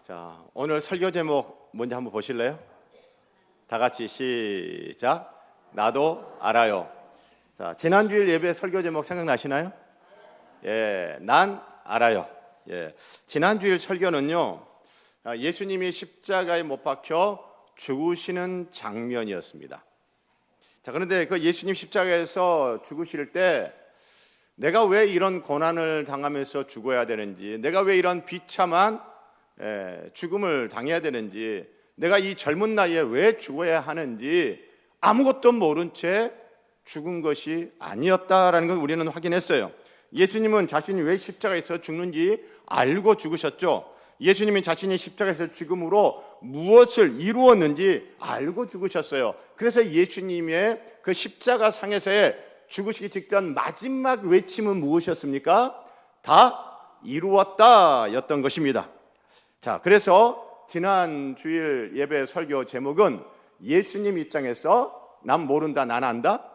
자, 오늘 설교 제목 뭔지 한번 보실래요? 다 같이 시작. 나도 알아요. 자, 지난주일 예배 설교 제목 생각나시나요? 예, 난 알아요. 예, 지난주일 설교는요, 예수님이 십자가에 못 박혀 죽으시는 장면이었습니다. 자, 그런데 그 예수님 십자가에서 죽으실 때 내가 왜 이런 고난을 당하면서 죽어야 되는지, 내가 왜 이런 비참한 죽음을 당해야 되는지, 내가 이 젊은 나이에 왜 죽어야 하는지 아무것도 모른 채 죽은 것이 아니었다라는 걸 우리는 확인했어요. 예수님은 자신이 왜 십자가에서 죽는지 알고 죽으셨죠. 예수님이 자신이 십자가에서 죽음으로 무엇을 이루었는지 알고 죽으셨어요. 그래서 예수님의 그 십자가 상에서의 죽으시기 직전 마지막 외침은 무엇이었습니까? 다 이루었다 였던 것입니다. 자, 그래서 지난 주일 예배 설교 제목은 예수님 입장에서 난 모른다, 난 안다?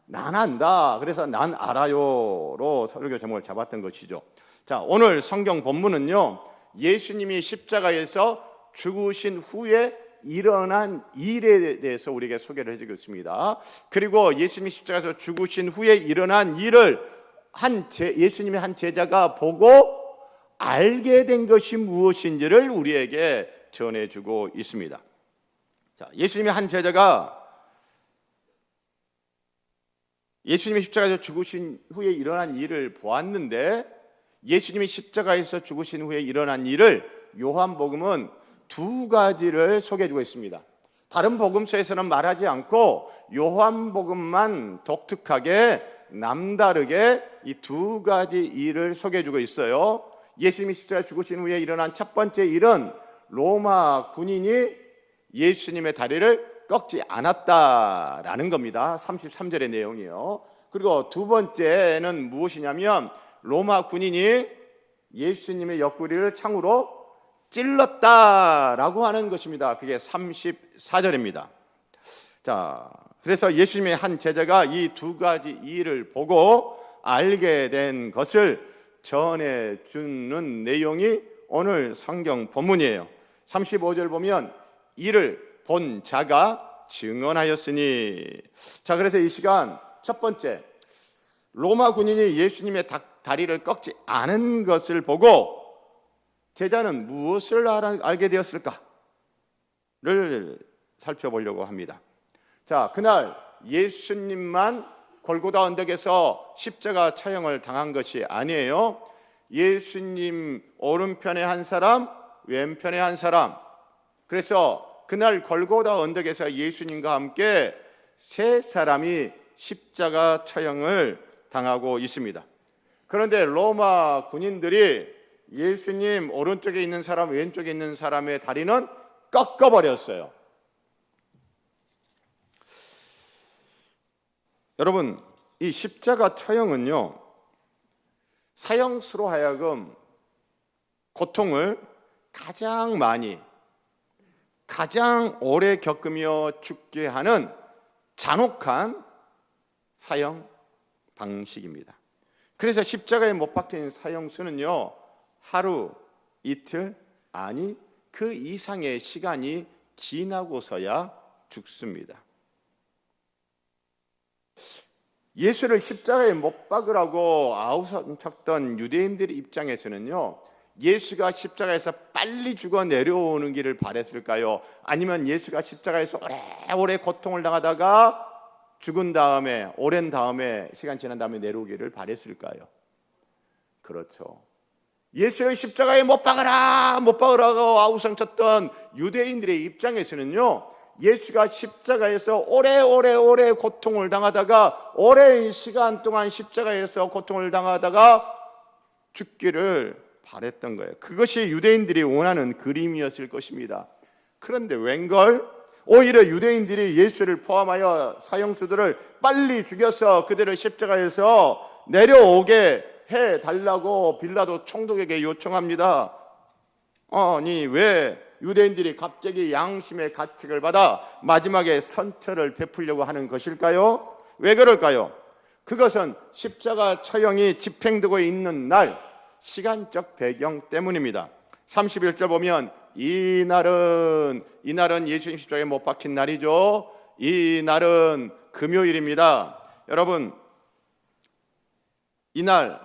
난 안다. 그래서 난 알아요로 설교 제목을 잡았던 것이죠. 자, 오늘 성경 본문은요, 예수님이 십자가에서 죽으신 후에 일어난 일에 대해서 우리에게 소개를 해주고 있습니다. 그리고 예수님이 십자가에서 죽으신 후에 일어난 일을 예수님의 한 제자가 보고 알게 된 것이 무엇인지를 우리에게 전해주고 있습니다. 자, 예수님의 한 제자가 예수님이 십자가에서 죽으신 후에 일어난 일을 보았는데, 예수님이 십자가에서 죽으신 후에 일어난 일을 요한복음은 두 가지를 소개해주고 있습니다. 다른 복음서에서는 말하지 않고 요한복음만 독특하게 남다르게 이 두 가지 일을 소개해주고 있어요. 예수님이 십자가에 죽으신 후에 일어난 첫 번째 일은 로마 군인이 예수님의 다리를 꺾지 않았다라는 겁니다. 33절의 내용이요. 그리고 두 번째는 무엇이냐면 로마 군인이 예수님의 옆구리를 창으로 찔렀다라고 하는 것입니다. 그게 34절입니다. 자, 그래서 예수님의 한 제자가 이 두 가지 일을 보고 알게 된 것을 전해주는 내용이 오늘 성경 본문이에요. 35절 보면 이를 본 자가 증언하였으니. 자, 그래서 이 시간 첫 번째, 로마 군인이 예수님의 다리를 꺾지 않은 것을 보고 제자는 무엇을 알게 되었을까를 살펴보려고 합니다. 자, 그날 예수님만 골고다 언덕에서 십자가 처형을 당한 것이 아니에요. 예수님 오른편에 한 사람, 왼편에 한 사람. 그래서 그날 골고다 언덕에서 예수님과 함께 세 사람이 십자가 처형을 당하고 있습니다. 그런데 로마 군인들이 예수님 오른쪽에 있는 사람, 왼쪽에 있는 사람의 다리는 꺾어버렸어요. 여러분, 이 십자가 처형은요, 사형수로 하여금 고통을 가장 많이, 가장 오래 겪으며 죽게 하는 잔혹한 사형 방식입니다. 그래서 십자가에 못 박힌 사형수는요, 하루, 이틀, 아니 그 이상의 시간이 지나고서야 죽습니다. 예수를 십자가에 못 박으라고 아우성쳤던 유대인들의 입장에서는요, 예수가 십자가에서 빨리 죽어 내려오는 길을 바랬을까요? 아니면 예수가 십자가에서 오래오래 고통을 당하다가 죽은 다음에, 오랜 다음에, 시간 지난 다음에 내려오기를 바랬을까요? 그렇죠. 예수를 십자가에 못 박으라고 아우성쳤던 유대인들의 입장에서는요, 예수가 십자가에서 오래 고통을 당하다가 오랜 시간 동안 십자가에서 고통을 당하다가 죽기를 바랬던 거예요. 그것이 유대인들이 원하는 그림이었을 것입니다. 그런데 웬걸? 오히려 유대인들이 예수를 포함하여 사형수들을 빨리 죽여서 그들을 십자가에서 내려오게 해달라고 빌라도 총독에게 요청합니다. 아니, 왜 유대인들이 갑자기 양심의 가책을 받아 마지막에 선처를 베풀려고 하는 것일까요? 왜 그럴까요? 그것은 십자가 처형이 집행되고 있는 날 시간적 배경 때문입니다. 31절 보면 이날은 예수님 십자가에 못 박힌 날이죠. 이 날은 금요일입니다. 여러분, 이날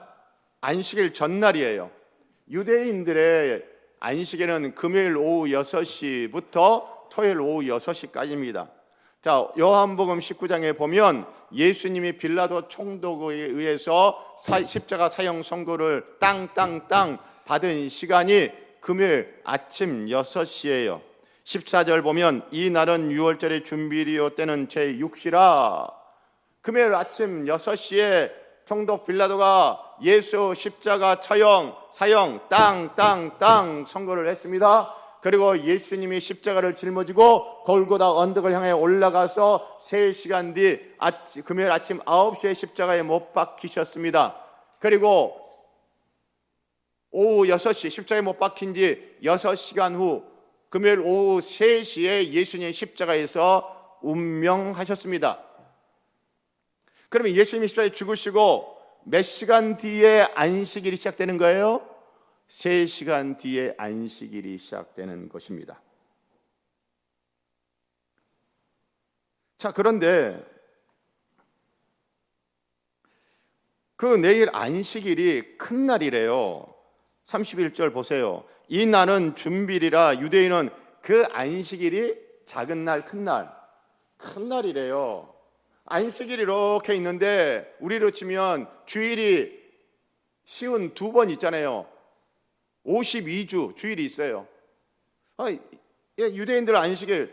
안식일 전날이에요. 유대인들의 안식일은 금요일 오후 6시부터 토요일 오후 6시까지입니다. 자, 요한복음 19장에 보면 예수님이 빌라도 총독에 의해서 십자가 사형 선고를 땅 받은 시간이 금요일 아침 6시예요. 14절 보면 이 날은 유월절의 준비일이요 때는 제6시라. 금요일 아침 6시에 총독 빌라도가 예수 십자가 사형 땅 선고를 했습니다. 그리고 예수님이 십자가를 짊어지고 골고다 언덕을 향해 올라가서 3시간 뒤 금요일 아침 9시에 십자가에 못 박히셨습니다. 그리고 오후 6시 십자가에 못 박힌 지 6시간 후 금요일 오후 3시에 예수님 십자가에서 운명하셨습니다. 그러면 예수님이 십자가에 죽으시고 몇 시간 뒤에 안식일이 시작되는 거예요? 3시간 뒤에 안식일이 시작되는 것입니다. 자, 그런데 그 내일 안식일이 큰 날이래요. 31절 보세요. 이 날은 준비일이라. 유대인은 그 안식일이 작은 날, 큰 날이래요. 안식일이 이렇게 있는데 우리로 치면 주일이 쉬운 2번 있잖아요. 52주 주일이 있어요. 유대인들 안식일,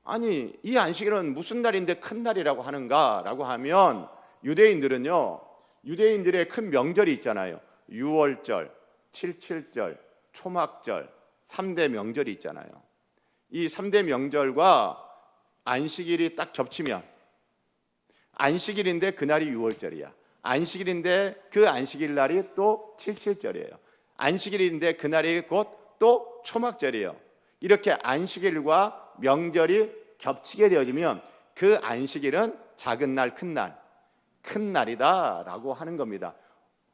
아니 이 안식일은 무슨 날인데 큰 날이라고 하는가라고 하면, 유대인들의 큰 명절이 있잖아요. 유월절, 칠칠절, 초막절, 3대 명절이 있잖아요. 이 3대 명절과 안식일이 딱 겹치면, 안식일인데 그날이 유월절이야. 안식일인데 그 안식일 날이 또 칠칠절이에요. 안식일인데 그날이 곧 또 초막절이에요. 이렇게 안식일과 명절이 겹치게 되어지면 그 안식일은 작은 날, 큰 날이다라고 하는 겁니다.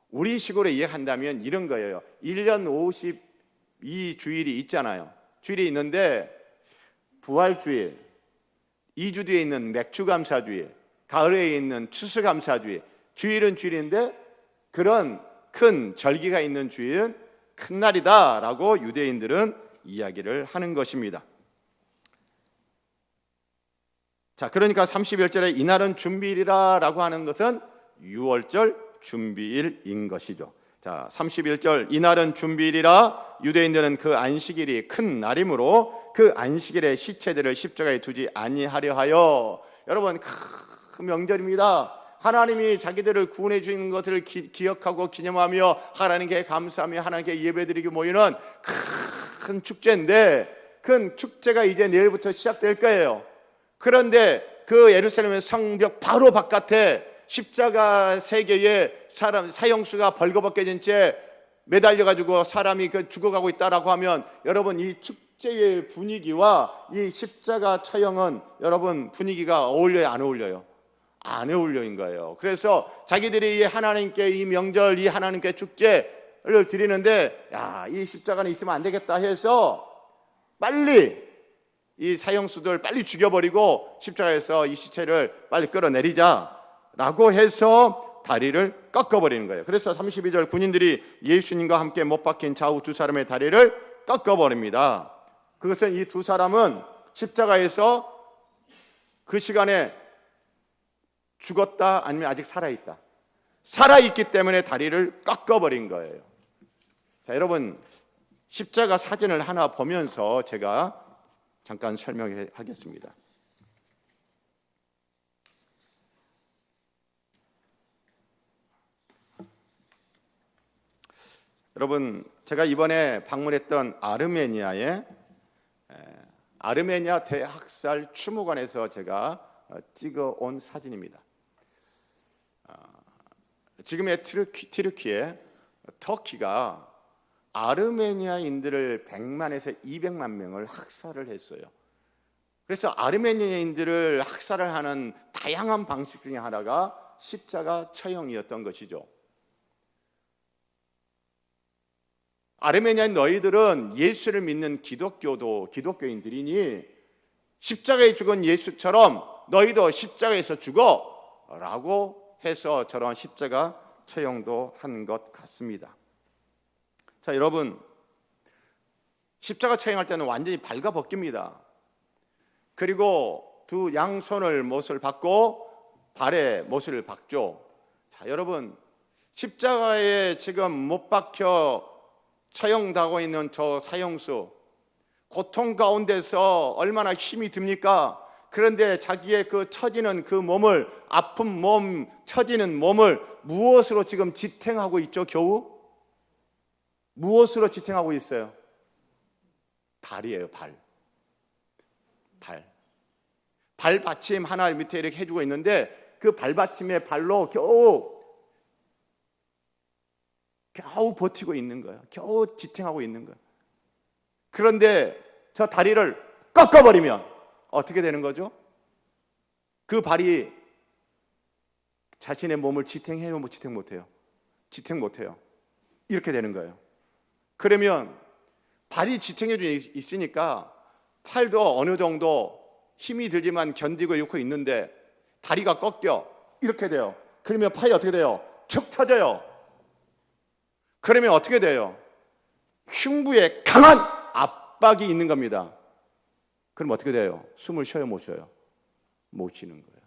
우리 식으로 이해한다면 이런 거예요. 1년 52주일이 있잖아요. 주일이 있는데 부활주일, 2주 뒤에 있는 맥주감사주일, 가을에 있는 추수감사주일, 주일은 주일인데 그런 큰 절기가 있는 주일은 큰 날이다라고 유대인들은 이야기를 하는 것입니다. 자, 그러니까 31절에 이날은 준비일이라고 하는 것은 유월절 준비일인 것이죠. 자, 31절 이날은 준비일이라. 유대인들은 그 안식일이 큰 날이므로 그 안식일에 시체들을 십자가에 두지 아니하려 하여. 여러분, 큰 명절입니다. 하나님이 자기들을 구원해 주신 것을 기억하고 기념하며 하나님께 감사하며 하나님께 예배드리고 모이는 큰 축제인데, 큰 축제가 이제 내일부터 시작될 거예요. 그런데 그 예루살렘의 성벽 바로 바깥에 십자가 3개에 사형수가 벌거벗겨진 채 매달려가지고 사람이 죽어가고 있다라고 하면, 여러분 이 축제의 분위기와 이 십자가 처형은 여러분 분위기가 어울려요, 안 어울려요? 안 어울려인 거예요. 그래서 자기들이 하나님께 이 명절, 이 하나님께 축제를 드리는데, 이 십자가는 있으면 안 되겠다 해서 빨리 이 사형수들 빨리 죽여버리고 십자가에서 이 시체를 빨리 끌어내리자라고 해서 다리를 꺾어버리는 거예요. 그래서 32절 군인들이 예수님과 함께 못 박힌 좌우 2사람의 다리를 꺾어버립니다. 그것은 이 2사람은 십자가에서 그 시간에 죽었다 아니면 아직 살아있다, 살아있기 때문에 다리를 꺾어버린 거예요. 자, 여러분 십자가 사진을 하나 보면서 제가 잠깐 설명하겠습니다. 여러분, 제가 이번에 방문했던 아르메니아 대학살 추모관에서 제가 찍어온 사진입니다. 지금의 튀르키예, 터키가 아르메니아인들을 100만에서 200만 명을 학살을 했어요. 그래서 아르메니아인들을 학살을 하는 다양한 방식 중에 하나가 십자가 처형이었던 것이죠. 아르메니아인 너희들은 예수를 믿는 기독교인들이니 십자가에 죽은 예수처럼 너희도 십자가에서 죽어 라고 해서 저런 십자가 처형도 한 것 같습니다. 자, 여러분, 십자가 처형할 때는 완전히 발가벗깁니다. 그리고 두 양손을 못을 박고 발에 못을 박죠. 자, 여러분, 십자가에 지금 못 박혀 처형당하고 있는 저 사형수, 고통 가운데서 얼마나 힘이 듭니까? 그런데 자기의 그 처지는 그 몸을, 아픈 몸, 처지는 몸을 무엇으로 지금 지탱하고 있죠? 겨우? 무엇으로 지탱하고 있어요? 발이에요. 발 받침 하나 밑에 이렇게 해주고 있는데 그 발받침의 발로 겨우 버티고 있는 거예요. 겨우 지탱하고 있는 거예요. 그런데 저 다리를 꺾어버리면 어떻게 되는 거죠? 그 발이 자신의 몸을 지탱해요? 지탱 못해요? 지탱 못해요. 이렇게 되는 거예요. 그러면 발이 지탱해 주고 있으니까 팔도 어느 정도 힘이 들지만 견디고 이러고 있는데 다리가 꺾여 이렇게 돼요. 그러면 팔이 어떻게 돼요? 축 처져요. 그러면 어떻게 돼요? 흉부에 강한 압박이 있는 겁니다. 그럼 어떻게 돼요? 숨을 쉬어요? 못 쉬어요? 못 쉬는 거예요.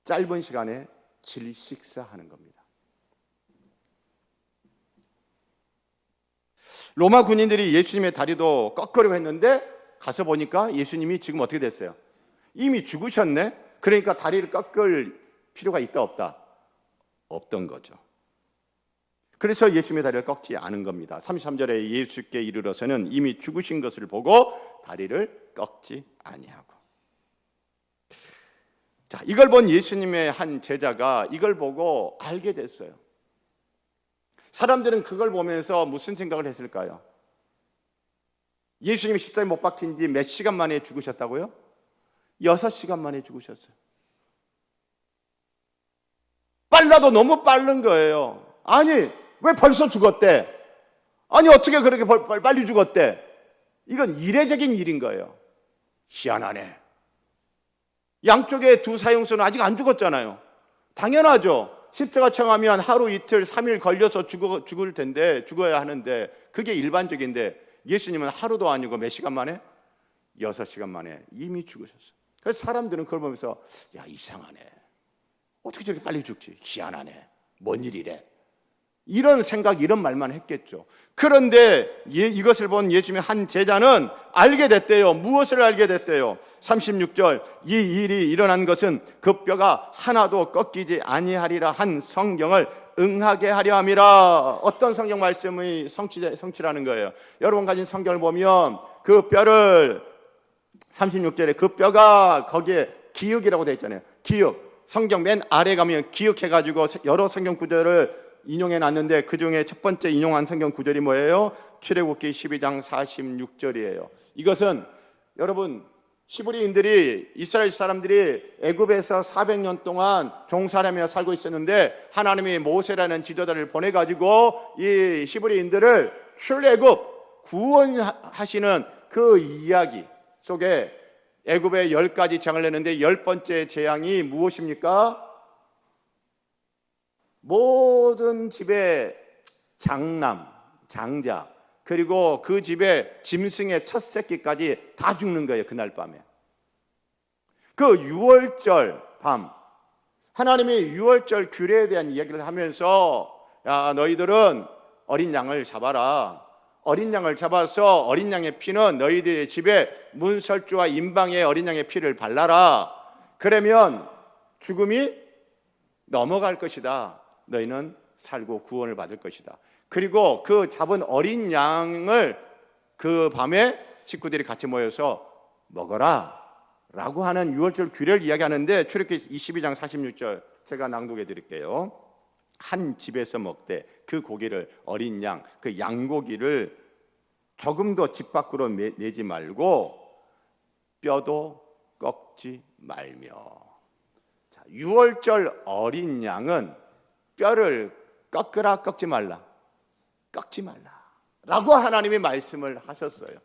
짧은 시간에 질식사하는 겁니다. 로마 군인들이 예수님의 다리도 꺾으려고 했는데 가서 보니까 예수님이 지금 어떻게 됐어요? 이미 죽으셨네? 그러니까 다리를 꺾을 필요가 있다 없다? 없던 거죠. 그래서 예수님의 다리를 꺾지 않은 겁니다. 33절에 예수께 이르러서는 이미 죽으신 것을 보고 다리를 꺾지 아니하고. 자, 이걸 본 예수님의 한 제자가 이걸 보고 알게 됐어요. 사람들은 그걸 보면서 무슨 생각을 했을까요? 예수님이 십자가에 못 박힌 지 몇 시간 만에 죽으셨다고요? 6시간 만에 죽으셨어요. 빨라도 너무 빠른 거예요. 아니, 왜 벌써 죽었대? 아니, 어떻게 그렇게 빨리 죽었대? 이건 이례적인 일인 거예요. 희한하네. 양쪽에 두 사형수는 아직 안 죽었잖아요. 당연하죠. 십자가 청하면 하루 이틀 3일 걸려서 죽을 텐데, 죽어야 하는데 그게 일반적인데 예수님은 하루도 아니고 몇 시간 만에? 6시간 만에 이미 죽으셨어요. 그래서 사람들은 그걸 보면서 야, 이상하네. 어떻게 저렇게 빨리 죽지? 희한하네. 뭔 일이래? 이런 생각, 이런 말만 했겠죠. 그런데 이것을 본 예수님의 한 제자는 알게 됐대요. 무엇을 알게 됐대요? 36절, 이 일이 일어난 것은 그 뼈가 하나도 꺾이지 아니하리라 한 성경을 응하게 하려 함이라. 어떤 성경 말씀이 성취라는 거예요? 여러분 가진 성경을 보면 그 뼈를 36절에 그 뼈가 거기에 기억이라고 되어 있잖아요. 기억. 성경 맨 아래 가면 기억해가지고 여러 성경 구절을 인용해 놨는데 그 중에 첫 번째 인용한 성경 구절이 뭐예요? 출애굽기 12장 46절이에요. 이것은 여러분 히브리인들이, 이스라엘 사람들이 애굽에서 400년 동안 종살이하며 살고 있었는데 하나님이 모세라는 지도자를 보내가지고 이 히브리인들을 출애굽 구원하시는 그 이야기 속에 애굽에 10가지 재앙을 내는데 10번째 재앙이 무엇입니까? 모든 집의 장자, 그리고 그 집의 짐승의 첫 새끼까지 다 죽는 거예요. 그날 밤에. 그 유월절 밤, 하나님이 유월절 규례에 대한 이야기를 하면서 야, 너희들은 어린 양을 잡아라. 어린 양을 잡아서 어린 양의 피는 너희들의 집에 문설주와 임방에 어린 양의 피를 발라라. 그러면 죽음이 넘어갈 것이다. 너희는 살고 구원을 받을 것이다. 그리고 그 잡은 어린 양을 그 밤에 식구들이 같이 모여서 먹어라 라고 하는 유월절 규례를 이야기하는데 출애굽기 22장 46절 제가 낭독해 드릴게요. 한 집에서 먹되 그 고기를, 어린 양, 그 양고기를 조금도 집 밖으로 내지 말고 뼈도 꺾지 말며. 자, 유월절 어린 양은 뼈를 꺾으라 꺾지 말라? 꺾지 말라라고 하나님이 말씀을 하셨어요.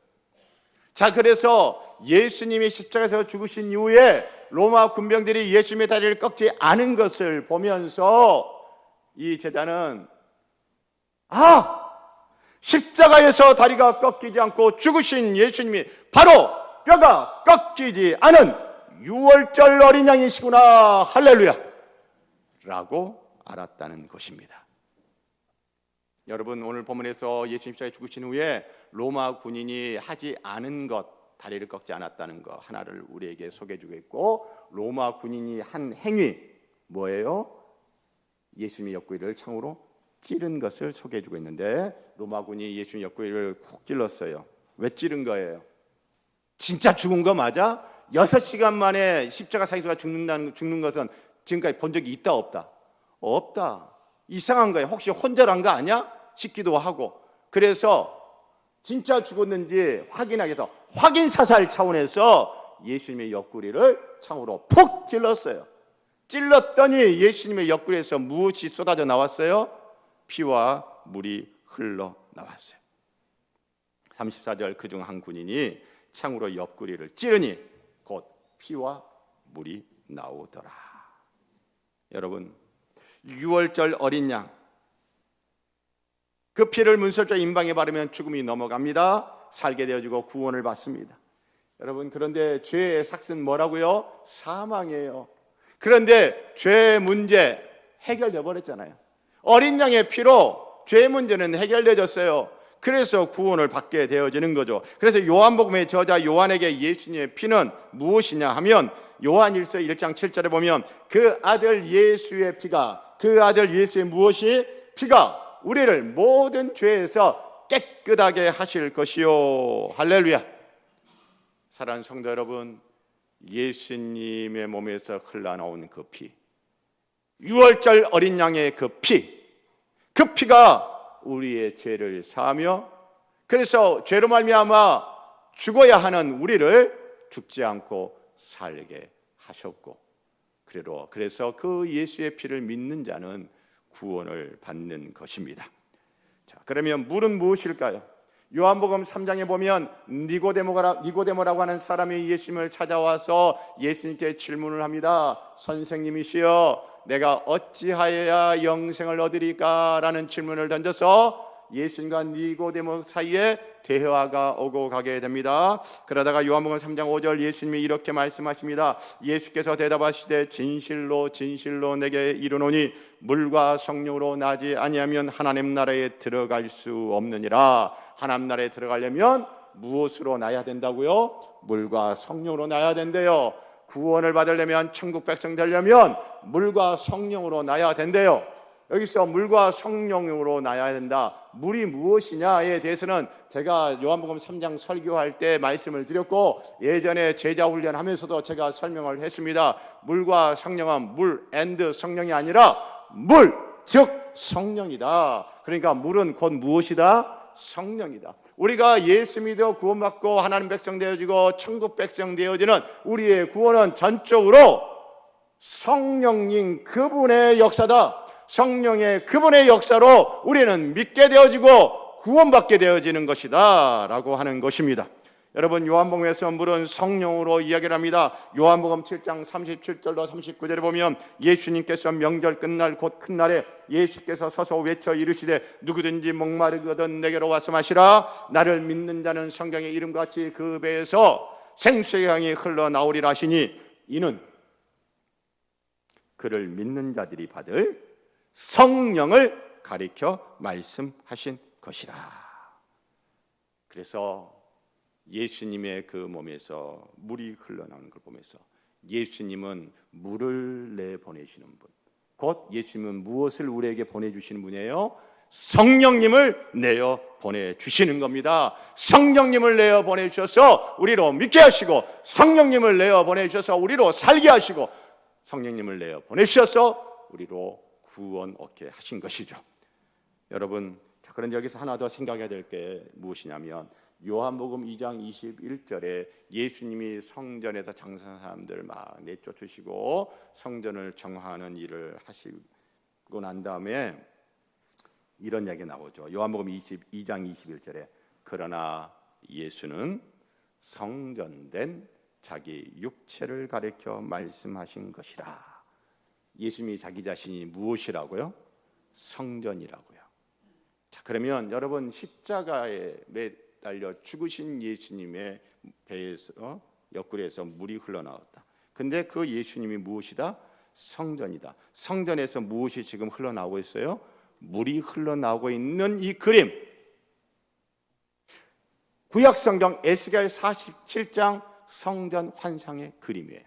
자, 그래서 예수님이 십자가에서 죽으신 이후에 로마 군병들이 예수님의 다리를 꺾지 않은 것을 보면서 이 제자는 십자가에서 다리가 꺾이지 않고 죽으신 예수님이 바로 뼈가 꺾이지 않은 유월절 어린 양이시구나, 할렐루야 라고 알았다는 것입니다. 여러분, 오늘 본문에서 예수님 십자가에 죽으신 후에 로마 군인이 하지 않은 것, 다리를 꺾지 않았다는 것 하나를 우리에게 소개해주고 있고, 로마 군인이 한 행위 뭐예요? 예수님의 옆구리를 창으로 찌른 것을 소개해주고 있는데, 로마 군이 예수님 옆구리를 쿡 찔렀어요. 왜 찌른 거예요? 진짜 죽은 거 맞아? 6시간 만에 십자가 사이수가 죽는 것은 지금까지 본 적이 있다 없다? 없다. 이상한 거예요. 혹시 혼절한 거 아니야? 싶기도 하고. 그래서 진짜 죽었는지 확인하기 위해서 확인 사살 차원에서 예수님의 옆구리를 창으로 푹 찔렀어요. 찔렀더니 예수님의 옆구리에서 무엇이 쏟아져 나왔어요? 피와 물이 흘러 나왔어요. 34절, 그중 한 군인이 창으로 옆구리를 찌르니 곧 피와 물이 나오더라. 여러분, 유월절 어린 양, 그 피를 문설자 임방에 바르면 죽음이 넘어갑니다. 살게 되어지고 구원을 받습니다. 여러분, 그런데 죄의 삭은 뭐라고요? 사망이에요. 그런데 죄의 문제 해결되어 버렸잖아요. 어린 양의 피로 죄의 문제는 해결되어졌어요. 그래서 구원을 받게 되어지는 거죠. 그래서 요한복음의 저자 요한에게 예수님의 피는 무엇이냐 하면, 요한일서 1장 7절에 보면 그 아들 예수의 피가, 그 아들 예수의 무엇이? 피가 우리를 모든 죄에서 깨끗하게 하실 것이요, 할렐루야. 사랑하는 성도 여러분, 예수님의 몸에서 흘러나오는 그 피, 유월절 어린 양의 그 피가 우리의 죄를 사하며, 그래서 죄로 말미암아 죽어야 하는 우리를 죽지 않고 살게 하셨고, 그래서 그 예수의 피를 믿는 자는 구원을 받는 것입니다. 자, 그러면 물은 무엇일까요? 요한복음 3장에 보면 니고데모라고 하는 사람이 예수님을 찾아와서 예수님께 질문을 합니다. 선생님이시여, 내가 어찌하여야 영생을 얻으리까? 라는 질문을 던져서 예수님과 니고데모 사이에 대화가 오고 가게 됩니다. 그러다가 요한복음 3장 5절 예수님이 이렇게 말씀하십니다. 예수께서 대답하시되 진실로 진실로 내게 이르노니 물과 성령으로 나지 아니하면 하나님 나라에 들어갈 수 없느니라. 하나님 나라에 들어가려면 무엇으로 나야 된다고요? 물과 성령으로 나야 된대요. 구원을 받으려면, 천국 백성 되려면 물과 성령으로 나야 된대요. 여기서 물과 성령으로 나야 된다. 물이 무엇이냐에 대해서는 제가 요한복음 3장 설교할 때 말씀을 드렸고, 예전에 제자 훈련하면서도 제가 설명을 했습니다. 물과 성령은 물 앤드 성령이 아니라 물, 즉 성령이다. 그러니까 물은 곧 무엇이다? 성령이다. 우리가 예수 믿어 구원받고 하나님 백성 되어지고 천국 백성 되어지는 우리의 구원은 전적으로 성령님 그분의 역사다. 성령의 그분의 역사로 우리는 믿게 되어지고 구원받게 되어지는 것이다 라고 하는 것입니다. 여러분, 요한복음에서 물은 성령으로 이야기를 합니다. 요한복음 7장 37절로 39절에 보면 예수님께서 명절 끝날 곧 큰 날에 예수께서 서서 외쳐 이르시되 누구든지 목마르거든 내게로 와서 마시라. 나를 믿는 자는 성경의 이름과 같이 그 배에서 생수의 강이 흘러나오리라 하시니, 이는 그를 믿는 자들이 받을 성령을 가리켜 말씀하신 것이라. 그래서 예수님의 그 몸에서 물이 흘러나오는 걸 보면서 예수님은 물을 내보내시는 분, 곧 예수님은 무엇을 우리에게 보내주시는 분이에요? 성령님을 내어 보내주시는 겁니다. 성령님을 내어 보내주셔서 우리로 믿게 하시고, 성령님을 내어 보내주셔서 우리로 살게 하시고, 성령님을 내어 보내주셔서 우리로 구원 얻게 하신 것이죠. 여러분, 그런데 여기서 하나 더 생각해야 될 게 무엇이냐면, 요한복음 2장 21절에 예수님이 성전에서 장사하는 사람들 막 내쫓으시고 성전을 정화하는 일을 하시고 난 다음에 이런 이야기 나오죠. 요한복음 22장 21절에 그러나 예수는 성전된 자기 육체를 가리켜 말씀하신 것이라. 예수님이 자기 자신이 무엇이라고요? 성전이라고요. 자, 그러면 여러분 십자가에 매달려 죽으신 예수님의 배에서 옆구리에서 물이 흘러나왔다. 근데 그 예수님이 무엇이다? 성전이다. 성전에서 무엇이 지금 흘러나오고 있어요? 물이 흘러나오고 있는 이 그림, 구약성경 에스겔 47장 성전 환상의 그림이에요.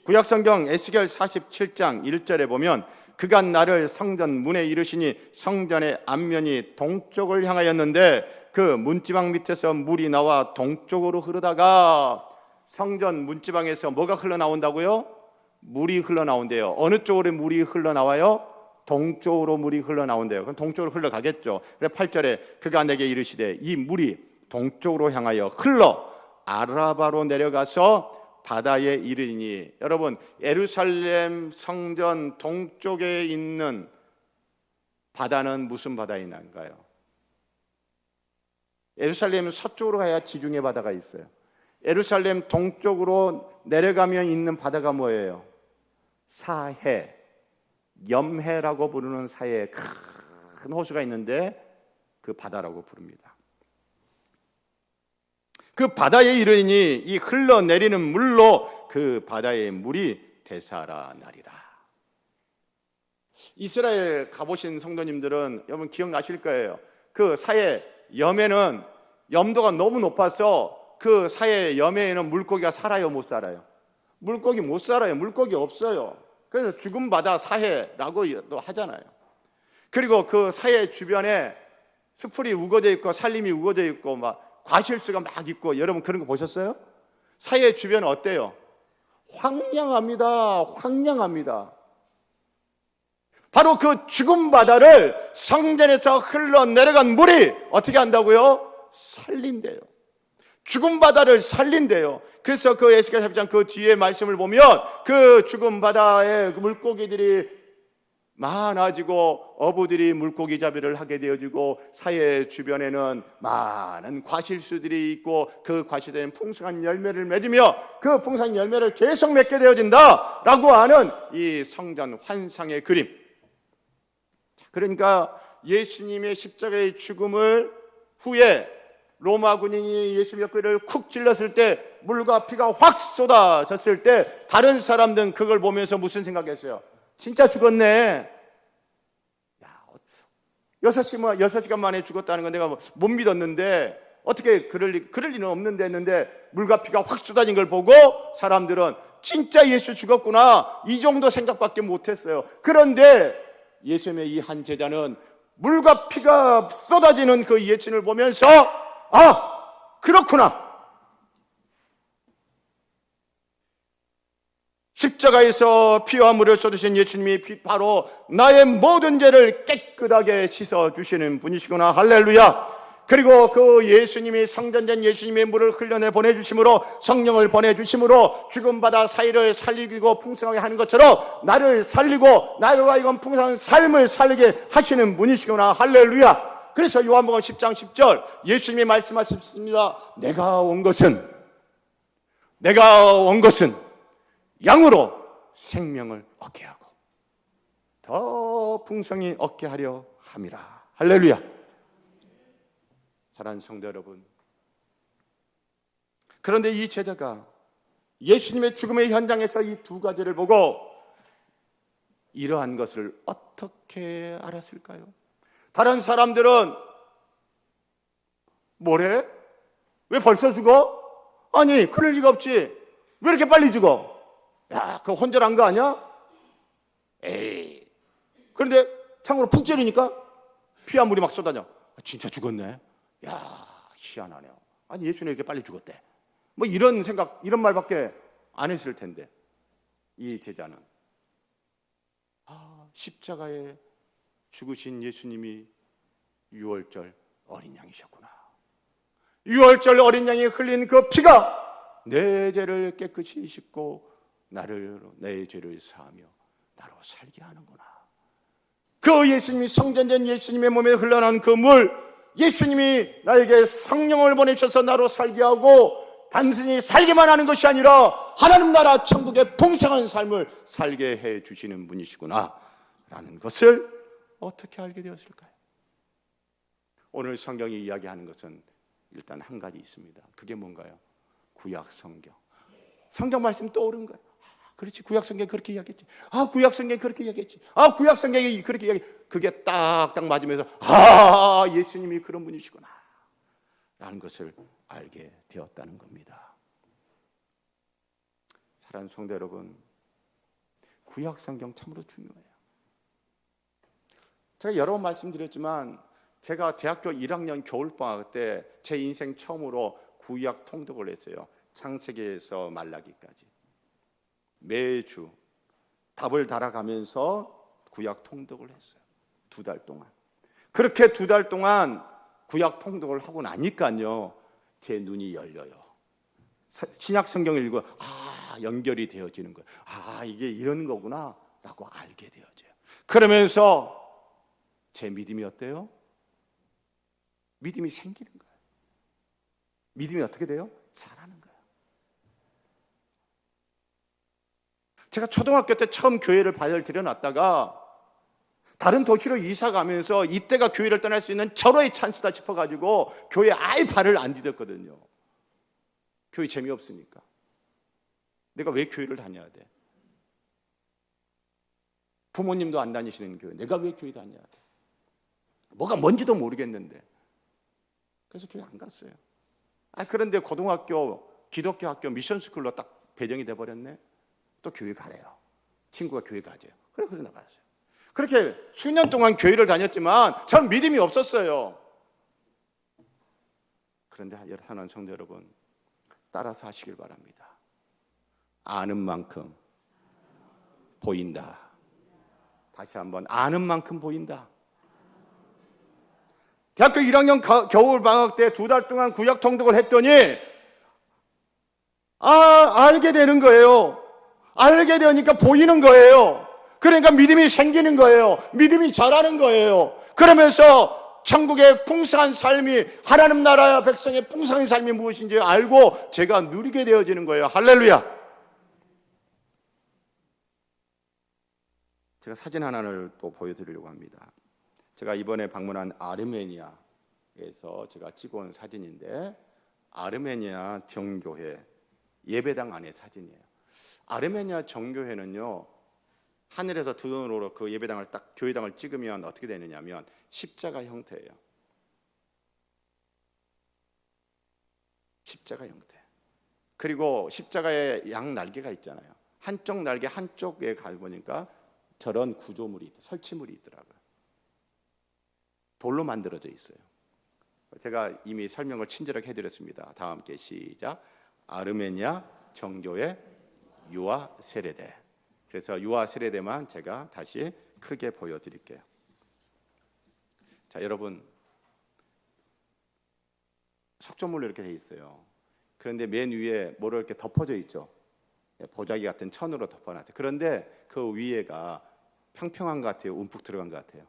구약성경 에스겔 47장 1절에 보면 그가 나를 성전 문에 이르시니 성전의 앞면이 동쪽을 향하였는데 그 문지방 밑에서 물이 나와 동쪽으로 흐르다가 성전 문지방에서 뭐가 흘러나온다고요? 물이 흘러나온대요. 어느 쪽으로 물이 흘러나와요? 동쪽으로 물이 흘러나온대요. 그럼 동쪽으로 흘러가겠죠. 그래서 8절에 그가 내게 이르시되 이 물이 동쪽으로 향하여 흘러 아라바로 내려가서 바다에 이르니. 여러분, 예루살렘 성전 동쪽에 있는 바다는 무슨 바다인가요? 예루살렘 서쪽으로 가야 지중해 바다가 있어요. 예루살렘 동쪽으로 내려가면 있는 바다가 뭐예요? 사해, 염해라고 부르는 사해에 큰 호수가 있는데 그 바다라고 부릅니다. 그 바다에 이르니 이 흘러내리는 물로 그 바다의 물이 되살아나리라. 이스라엘 가보신 성도님들은 여러분 기억나실 거예요. 그 사해 염해는 염도가 너무 높아서 그 사해 염해에는 물고기가 살아요, 못 살아요? 물고기 못 살아요. 물고기 없어요. 그래서 죽은 바다 사해라고도 하잖아요. 그리고 그 사해 주변에 수풀이 우거져 있고 산림이 우거져 있고 막 과실수가 막 있고, 여러분 그런 거 보셨어요? 사해 주변은 어때요? 황량합니다. 황량합니다. 바로 그 죽은 바다를 성전에서 흘러내려간 물이 어떻게 한다고요? 살린대요. 죽은 바다를 살린대요. 그래서 그 에스겔 4장 그 뒤에 말씀을 보면 그 죽은 바다에 물고기들이 많아지고 어부들이 물고기 잡이를 하게 되어지고 사해 주변에는 많은 과실수들이 있고 그 과실들은 풍성한 열매를 맺으며 그 풍성한 열매를 계속 맺게 되어진다라고 하는 이 성전 환상의 그림. 그러니까 예수님의 십자가의 죽음을 후에 로마 군인이 예수님의 뼈를 쿡 찔렀을 때 물과 피가 확 쏟아졌을 때 다른 사람들은 그걸 보면서 무슨 생각했어요? 진짜 죽었네. 야, 6시간 만에 죽었다는 건 내가 못 믿었는데 어떻게 그럴 리는 없는데 했는데 물과 피가 확 쏟아진 걸 보고 사람들은 진짜 예수 죽었구나 이 정도 생각밖에 못했어요. 그런데 예수님의 이 한 제자는 물과 피가 쏟아지는 그 예수님을 보면서 아, 그렇구나. 십자가에서 피와 물을 쏟으신 예수님이 바로 나의 모든 죄를 깨끗하게 씻어주시는 분이시구나. 할렐루야. 그리고 그 예수님이 성전된 예수님의 물을 흘려내 보내주심으로 성령을 보내주심으로 죽은 바다 사이를 살리고 풍성하게 하는 것처럼 나를 살리고 나로 하여금 풍성한 삶을 살게 하시는 분이시구나. 할렐루야. 그래서 요한복음 10장 10절 예수님이 말씀하셨습니다. 내가 온 것은 양으로 생명을 얻게 하고 더 풍성히 얻게 하려 함이라. 할렐루야. 사랑하는 성도 여러분, 그런데 이 제자가 예수님의 죽음의 현장에서 이 두 가지를 보고 이러한 것을 어떻게 알았을까요? 다른 사람들은 뭐래? 왜 벌써 죽어? 아니 그럴 리가 없지. 왜 이렇게 빨리 죽어? 야, 그거 혼절한 거 아니야? 에이. 그런데 창으로 푹 찌르니까 피와 물이 막 쏟아져. 진짜 죽었네. 야, 희한하네요. 아니 예수님 이렇게 빨리 죽었대. 뭐 이런 생각, 이런 말밖에 안 했을 텐데 이 제자는 십자가에 죽으신 예수님이 6월절 어린 양이셨구나. 6월절 어린 양이 흘린 그 피가 내 죄를 깨끗이 씻고 나를 내 죄를 사하며 나로 살게 하는구나. 그 예수님이 성전된 예수님의 몸에 흘러나온 그 물, 예수님이 나에게 성령을 보내셔서 나로 살게 하고 단순히 살기만 하는 것이 아니라 하나님 나라 천국의 풍성한 삶을 살게 해 주시는 분이시구나 라는 것을 어떻게 알게 되었을까요? 오늘 성경이 이야기하는 것은 일단 한 가지 있습니다. 그게 뭔가요? 구약 성경. 성경 말씀 떠오른 거예요. 그렇지, 구약 성경이 그렇게 이야기했지. 구약 성경이 그렇게 이야기했지. 구약 성경이 그렇게 이야기. 그게 딱딱 맞으면서 예수님이 그런 분이시구나 라는 것을 알게 되었다는 겁니다. 사랑하는 성도 여러분, 구약 성경 참으로 중요해요. 제가 여러 번 말씀드렸지만 제가 대학교 1학년 겨울방학 때 제 인생 처음으로 구약 통독을 했어요. 창세기에서 말라기까지 매주 답을 달아가면서 구약 통독을 했어요. 2달 동안. 그렇게 2달 동안 구약 통독을 하고 나니까요, 제 눈이 열려요. 신약 성경을 읽고 연결이 되어지는 거예요. 이게 이런 거구나 라고 알게 되어져요. 그러면서 제 믿음이 어때요? 믿음이 생기는 거예요. 믿음이 어떻게 돼요? 자라는 거예요. 제가 초등학교 때 처음 교회를 발을 들여놨다가 다른 도시로 이사 가면서 이때가 교회를 떠날 수 있는 절호의 찬스다 싶어가지고 교회에 아예 발을 안 디뎠거든요. 교회 재미없으니까. 내가 왜 교회를 다녀야 돼? 부모님도 안 다니시는 교회, 내가 왜 교회 다녀야 돼? 뭐가 뭔지도 모르겠는데. 그래서 교회 안 갔어요. 그런데 고등학교 기독교 학교 미션스쿨로 딱 배정이 돼버렸네. 또 교회 가래요. 친구가 교회 가재요. 그래 나갔어요. 그렇게 수년 동안 교회를 다녔지만 전 믿음이 없었어요. 그런데 하나님 성도 여러분, 따라서 하시길 바랍니다. 아는 만큼 보인다. 다시 한번, 아는 만큼 보인다. 대학교 1학년 겨울방학 때 2달 동안 구약 통독을 했더니 알게 되는 거예요. 알게 되니까 보이는 거예요. 그러니까 믿음이 생기는 거예요. 믿음이 자라는 거예요. 그러면서 천국의 풍성한 삶이, 하나님 나라의 백성의 풍성한 삶이 무엇인지 알고 제가 누리게 되어지는 거예요. 할렐루야. 제가 사진 하나를 또 보여드리려고 합니다. 제가 이번에 방문한 아르메니아에서 제가 찍어온 사진인데, 아르메니아 정교회 예배당 안의 사진이에요. 아르메니아 정교회는요, 하늘에서 두 눈으로 그 예배당을 딱, 교회당을 찍으면 어떻게 되느냐면 십자가 형태예요. 십자가 형태. 그리고 십자가에 양 날개가 있잖아요. 한쪽 날개 한쪽에 가보니까 저런 구조물이, 설치물이 있더라고요. 돌로 만들어져 있어요. 제가 이미 설명을 친절하게 해드렸습니다. 다 함께 시작. 아르메니아 정교회 유아 세례대. 그래서 유아 세례대만 제가 다시 크게 보여드릴게요. 자, 여러분, 석조물로 이렇게 돼 있어요. 그런데 맨 위에 뭐로 이렇게 덮어져 있죠. 보자기 같은 천으로 덮어놨어요. 그런데 그 위에가 평평한 것 같아요? 움푹 들어간 것 같아요?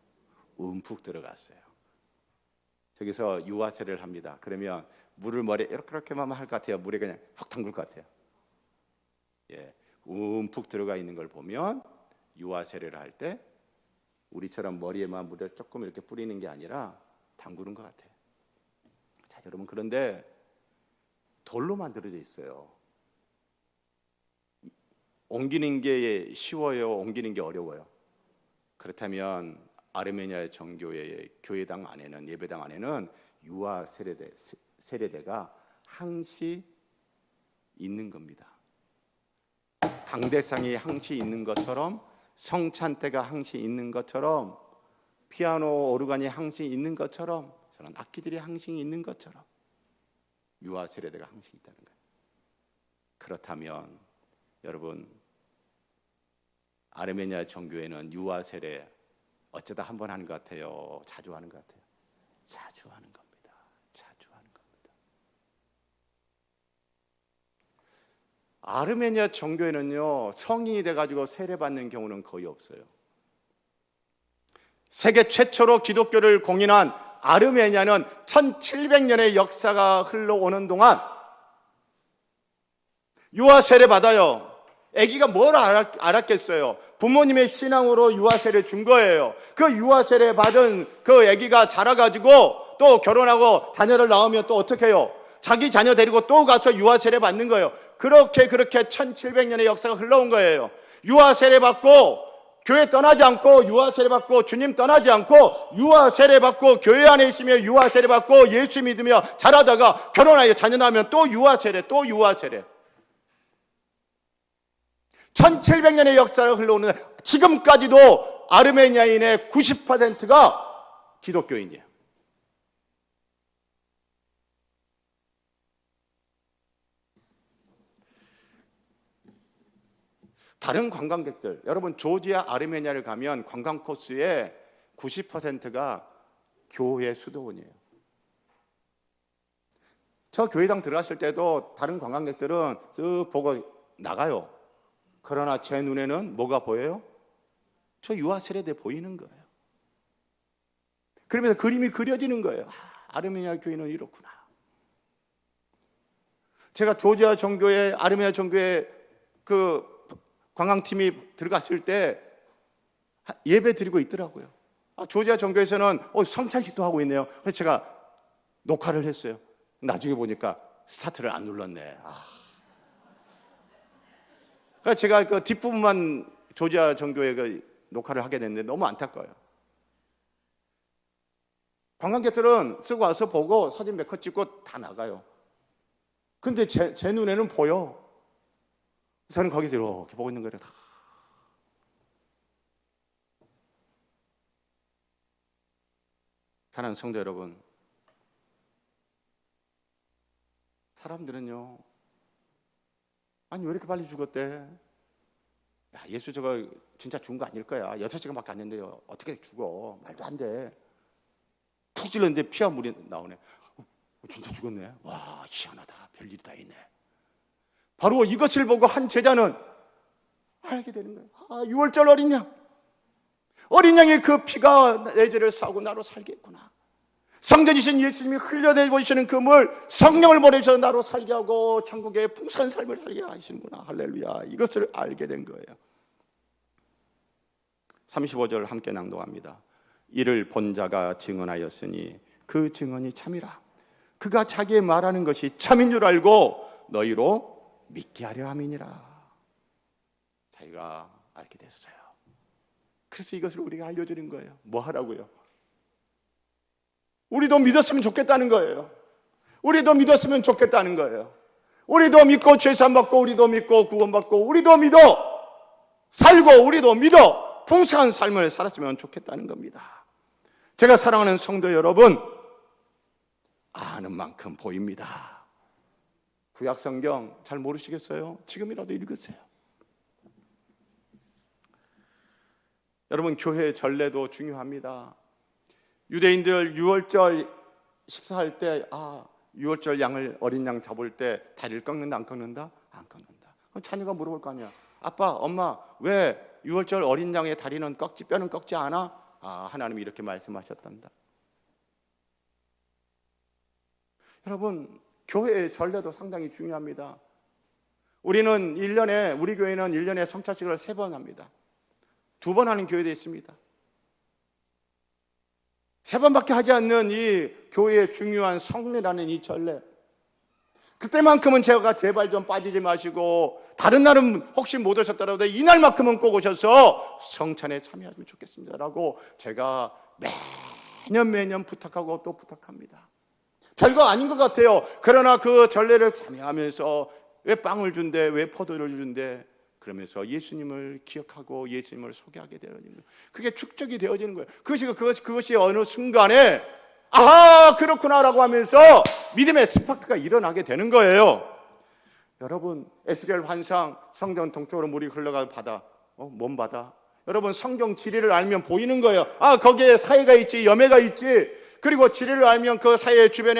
움푹 들어갔어요. 저기서 유아 세례를 합니다. 그러면 물을 머리에 이렇게만 할 것 같아요? 물에 그냥 훅 담글 것 같아요? 움푹 들어가 있는 걸 보면 유아 세례를 할 때 우리처럼 머리에만 물을 조금 이렇게 뿌리는 게 아니라 담그는 것 같아요. 자, 여러분, 그런데 돌로 만들어져 있어요. 옮기는 게 쉬워요? 옮기는 게 어려워요? 그렇다면 아르메니아의 정교회의 교회당 안에는, 예배당 안에는 유아 세례대가 항시 있는 겁니다. 강대상이 항시 있는 것처럼, 성찬대가 항시 있는 것처럼, 피아노 오르간이 항시 있는 것처럼, 저런 악기들이 항시 있는 것처럼 유아 세례대가 항시 있다는 거예요. 그렇다면 여러분, 아르메니아 정교회는 유아 세례 어쩌다 한 번 하는 것 같아요? 자주 하는 것 같아요? 자주 하는 겁니다. 자주 하는 겁니다. 아르메니아 정교회는요, 성인이 돼가지고 세례받는 경우는 거의 없어요. 세계 최초로 기독교를 공인한 아르메니아는 1700년의 역사가 흘러오는 동안 유아 세례 받아요. 아기가 뭘 알았겠어요? 부모님의 신앙으로 유아 세례 준 거예요. 그 유아 세례 받은 그 아기가 자라가지고 또 결혼하고 자녀를 낳으면 또 어떻게 해요? 자기 자녀 데리고 또 가서 유아 세례 받는 거예요. 그렇게 1700년의 역사가 흘러온 거예요. 유아 세례 받고 교회 떠나지 않고, 유아 세례 받고 주님 떠나지 않고, 유아 세례 받고 교회 안에 있으며 유아 세례 받고 예수 믿으며 자라다가 결혼하여 자녀 낳으면 또 유아 세례, 또 유아 세례. 1700년의 역사를 흘러오는 지금까지도 아르메니아인의 90%가 기독교인이에요. 다른 관광객들, 여러분 조지아, 아르메니아를 가면 관광 코스의 90%가 교회 수도원이에요. 저 교회당 들어갔을 때도 다른 관광객들은 쓱 보고 나가요. 그러나 제 눈에는 뭐가 보여요? 저 유아 세례대 보이는 거예요. 그러면서 그림이 그려지는 거예요. 아르메니아 교회는 이렇구나. 제가 조지아 정교회, 아르메니아 정교회 그 관광팀이 들어갔을 때 예배 드리고 있더라고요. 조지아 정교회에서는 성찬식도 하고 있네요. 그래서 제가 녹화를 했어요. 나중에 보니까 스타트를 안 눌렀네. 그래서 제가 그 뒷부분만 조지아 정교회 그 녹화를 하게 됐는데 너무 안타까워요. 관광객들은 쓰고 와서 보고 사진 몇 컷 찍고 다 나가요. 근데 제 눈에는 보여. 저는 거기서 이렇게 보고 있는 거예요. 사랑하는 성도 여러분, 사람들은요, 아니 왜 이렇게 빨리 죽었대? 야, 예수 저거 진짜 죽은 거 아닐 거야. 6시간밖에 안 됐는데요. 어떻게 죽어? 말도 안 돼. 푹 찔렀는데 피와 물이 나오네. 진짜 죽었네. 와, 희한하다. 별일이 다 있네. 바로 이것을 보고 한 제자는 알게 되는 거예요. 유월절 어린 양. 어린 양의 그 피가 내 죄를 사고 나로 살게 했구나. 성전이신 예수님이 흘려내고 계시는 그 물, 성령을 보내셔서 나로 살게 하고 천국의 풍성한 삶을 살게 하시는구나. 할렐루야. 이것을 알게 된 거예요. 35절 함께 낭독합니다. 이를 본 자가 증언하였으니 그 증언이 참이라. 그가 자기의 말하는 것이 참인 줄 알고 너희로 믿게 하려 함이니라. 자기가 알게 됐어요. 그래서 이것을 우리가 알려주는 거예요. 뭐 하라고요? 우리도 믿었으면 좋겠다는 거예요. 우리도 믿었으면 좋겠다는 거예요. 우리도 믿고 죄산 받고, 우리도 믿고 구원받고, 우리도 믿어 살고, 우리도 믿어 풍성한 삶을 살았으면 좋겠다는 겁니다. 제가 사랑하는 성도 여러분, 아는 만큼 보입니다. 구약 성경 잘 모르시겠어요? 지금이라도 읽으세요. 여러분, 교회 전례도 중요합니다. 유대인들 유월절 식사할 때 유월절 양을, 어린 양 잡을 때 다리를 꺾는다 안 꺾는다? 안 꺾는다. 그럼 자녀가 물어볼 거 아니야. 아빠, 엄마, 왜 유월절 어린 양의 다리는 꺾지, 뼈는 꺾지 않아? 하나님이 이렇게 말씀하셨단다. 여러분, 교회의 전례도 상당히 중요합니다. 우리 교회는 1년에 성찬식을 3번 합니다. 2번 하는 교회도 있습니다. 3번밖에 하지 않는 이 교회의 중요한 성례라는 이 전례, 그때만큼은 제가 제발 좀 빠지지 마시고, 다른 날은 혹시 못 오셨더라도 이날만큼은 꼭 오셔서 성찬에 참여하시면 좋겠습니다 라고 제가 매년 부탁하고 또 부탁합니다. 별거 아닌 것 같아요. 그러나 그 전례를 참여하면서 왜 빵을 준대, 왜 포도를 준대, 그러면서 예수님을 기억하고 예수님을 소개하게 되는 거예요. 그게 축적이 되어지는 거예요. 그것이 어느 순간에 그렇구나라고 하면서 믿음의 스파크가 일어나게 되는 거예요. 여러분, 에스겔 환상, 성전 동쪽으로 물이 흘러가는 바다, 뭔 바다? 여러분, 성경 지리를 알면 보이는 거예요. 거기에 사이가 있지, 여매가 있지. 그리고 지리를 알면 그 사이의 주변에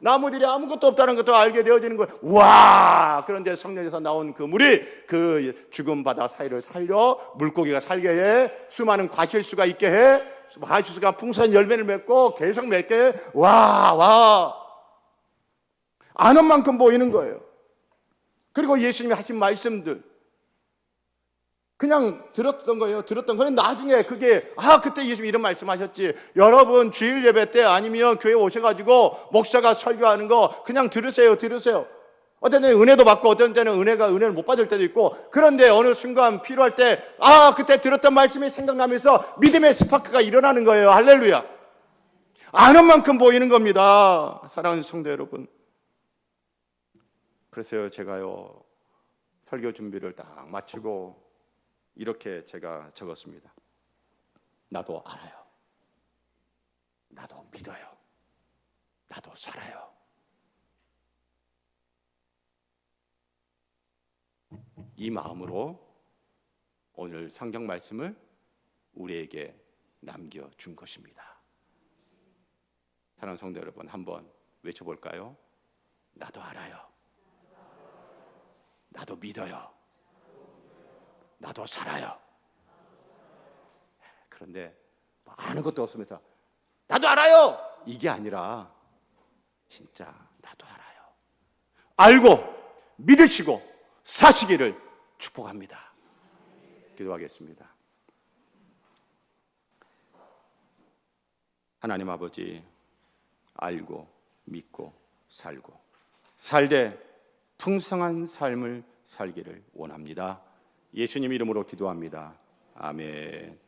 나무들이 아무것도 없다는 것도 알게 되어지는 거예요. 와! 그런데 성전에서 나온 그 물이 그 죽은 바다 사이를 살려 물고기가 살게 해, 수많은 과실수가 있게 해, 바이주스가 풍성한 열매를 맺고 계속 맺게 와 아는 만큼 보이는 거예요. 그리고 예수님이 하신 말씀들 그냥 들었던 거예요. 들었던 거는 나중에 그게 그때 예수님이 이런 말씀하셨지. 여러분 주일 예배 때 아니면 교회 오셔가지고 목사가 설교하는 거 그냥 들으세요. 어떤 때는 은혜도 받고 어떤 때는 은혜를 못 받을 때도 있고, 그런데 어느 순간 필요할 때 그때 들었던 말씀이 생각나면서 믿음의 스파크가 일어나는 거예요. 할렐루야. 아는 만큼 보이는 겁니다. 사랑하는 성도 여러분, 그래서요 제가요 설교 준비를 딱 마치고 이렇게 제가 적었습니다. 나도 알아요. 나도 믿어요. 나도 살아요. 이 마음으로 오늘 성경 말씀을 우리에게 남겨준 것입니다. 사랑하는 성도 여러분, 한번 외쳐볼까요? 나도 알아요. 나도 믿어요. 나도 살아요. 그런데 아는 것도 없으면서 나도 알아요! 이게 아니라 진짜 나도 알아요. 알고 믿으시고 사시기를 축복합니다. 기도하겠습니다. 하나님 아버지, 알고 믿고 살고 살되 풍성한 삶을 살기를 원합니다. 예수님 이름으로 기도합니다. 아멘.